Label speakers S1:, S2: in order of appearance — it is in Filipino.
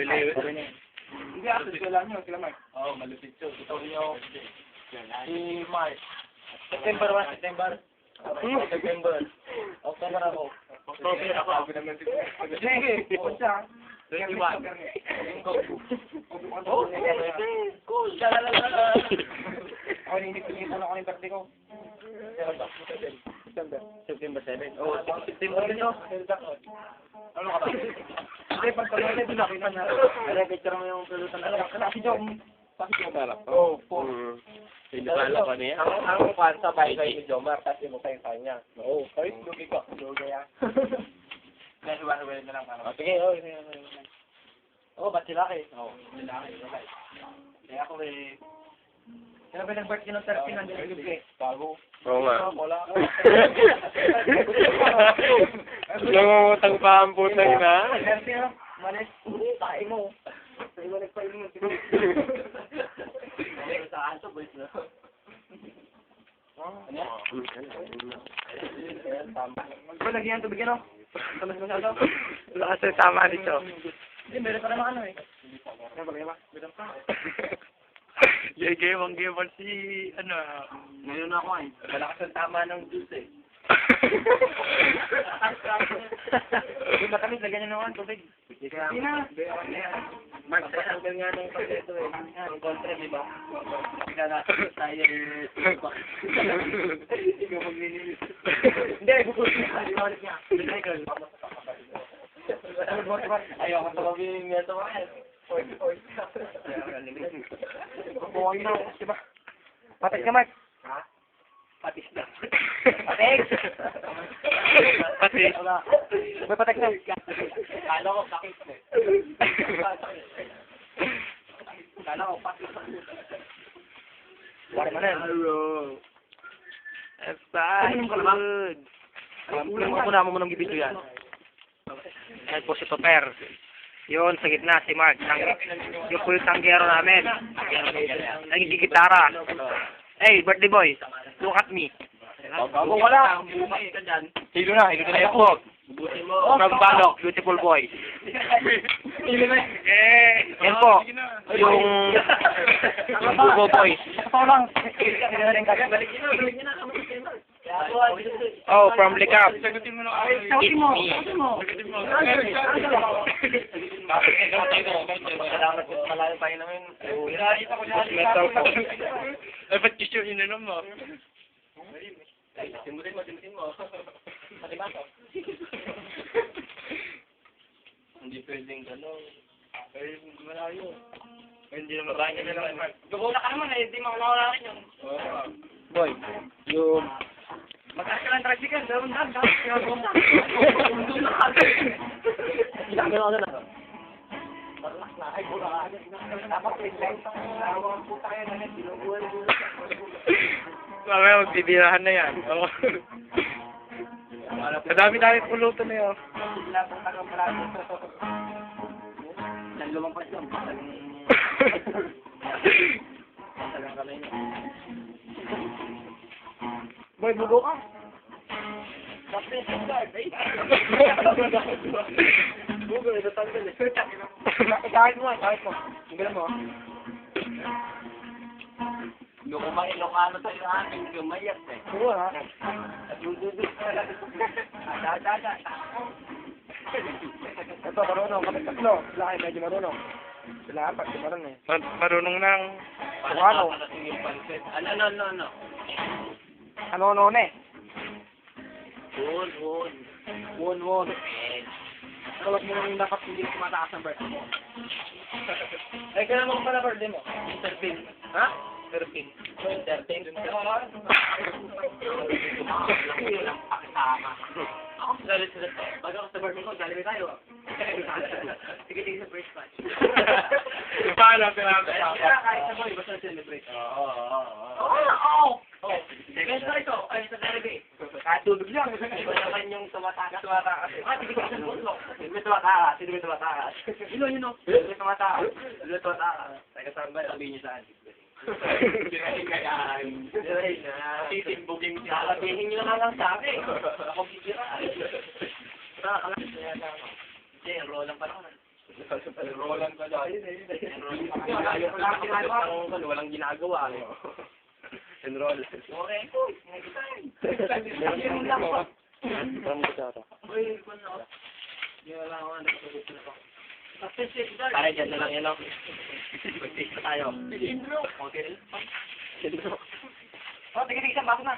S1: Hindi, actually, sila nyo, sila Mark.
S2: Oo, malupit yun. Ito rin yung si Mark.
S1: September 1, September.
S2: September. October ako. October ako.
S1: Sige, ipon siya.
S2: Iwan.
S1: Cool. Ako hindi pinipon ako ng birthday ko.
S2: September 7. Oh, September din yun.
S1: Ano ka ba? Hindi, pagkalunan din nakita niya.
S2: Ay, picture mo yung pulutan na.
S1: Kasi Jom.
S2: Oo, po. Hindi ba alam ko niya? Ang kwan sa bahay kay Jomar, kasi mo kayo kanya. Oo, ay, lugi ko. Lugi yan.
S1: Nasiwan-siwan na lang.
S2: Sige, oo. Oo, ba't sila kayo?
S1: Oo, sila kayo. Kaya ako eh. Kaya ba nag-birthday ng 13 nandiyan yung libre?
S2: Bago.
S3: Oo nga.
S2: Wala.
S3: Nangungutang pa ang putang na.
S1: 13 na. Manis. Tayo mo. Tayo mo nagpain mo.
S2: Sa aso, boys na.
S1: Lagyan tubig yan o. Tamas mo siya daw.
S3: Lakas na tama nito.
S1: Hindi, meron pa naman ano eh. Meron pa.
S3: Game si,
S2: Ngayon ako eh. Malakas ang tama ng juice eh.
S1: Yung matamis, lagyan nyo naman tubig.
S2: Hindi na. Mark, sa tanggal nga ng pagkito eh. Ang kontra, di ba? Hindi na tayo ikaw maglilinis.
S1: Hindi, bukusin ka. Di ba ulit niya?
S2: Ayaw ko sababihin nga ito.
S1: Bukuhin na. Diba? Patis ka, Mark.
S2: Ha? Patis na.
S1: Patis!
S3: Patis.
S1: May patis na.
S2: Kala ko sakit eh. Kala ko patis.
S1: Wari mo na yan.
S3: Good.
S1: Muna mo nang gibito yan.
S3: Ayan po si Toper. Yun, sa gitna si Mark. Yung po yung tanggero namin. Nagigitara. Hey, birthday boy. Look at me.
S2: Bago wala.
S3: Hilo na yung po. From Balok, beautiful boy. Yan po. Yung Bugo boys.
S1: Ito lang.
S3: Oh, from Likap.
S1: Sagutin mo.
S3: It's me.
S2: Salamat po. Malayo tayo namin.
S3: Metal po. Ay, ba't gusto yung ininom mo?
S2: Simutin mo. Pati ba ito? Hindi pwedeng gano'n. Ay, malayo.
S3: Hindi na mabanya na lang.
S1: Gagawin ka naman eh. Hindi makakawala rin yun.
S3: Boy, yung...
S1: Magkakaroon ka ng tricycle. Dalawang daan.
S2: Ginagawa ko na.
S1: Ay, pura ka. Dapat may tawang puta kayo na sinubuhan mo.
S3: Mamaya magbibirahan na yan. Oo. Madami tayo pulutan na yun.
S1: Labang tagang parado. Yan lumampas yun. Tagang kamay niya. Boy, bugo ka. Bugo, ito tanggal eh. Kahit mo. Ang galang mo.
S2: Ilocano tayo na ating gumayat eh.
S1: Oo ha. Ito, marunong. Kami tatlo. Sila kayo medyo marunong. Sila apat, di marunong eh.
S3: Marunong nang...
S1: Ano?
S2: Ano?
S1: Ano eh?
S2: Won.
S1: Kalap mo nang dapat hindi tumataas ang birthday mo. Ay, kailan mo pala birthday mo?
S2: Interpin.
S1: Ha?
S2: Interpin. Ako galit sila. Pag ako sa birthday ko, galit tayo. Sige sa first match.
S3: Paano?
S2: Kahit sa boy, basta celebrate. Oo. Sige sa ito. Ay, sa Saturday.
S1: Kahit tubig lang.
S2: Iba naman yung tumatakas. Tigil ka sa puso. May tumatakas. Sino may tumatakas? Yun o. May tumatakas. Taga sambay, sabihin niyo saan. Kirahin kayaan. Titimbugin siya. Sabihin niyo naman lang sa akin. Ako bibira. Nakakalas na yata ako. Hindi, roll lang pa naman. Roland ka dyan. Walang ginagawa. Enroll. Okay po. Para dyan na lang yun, no? Mag-taste na tayo. Okay rin?
S3: Oh, tigil-tigil, bako na.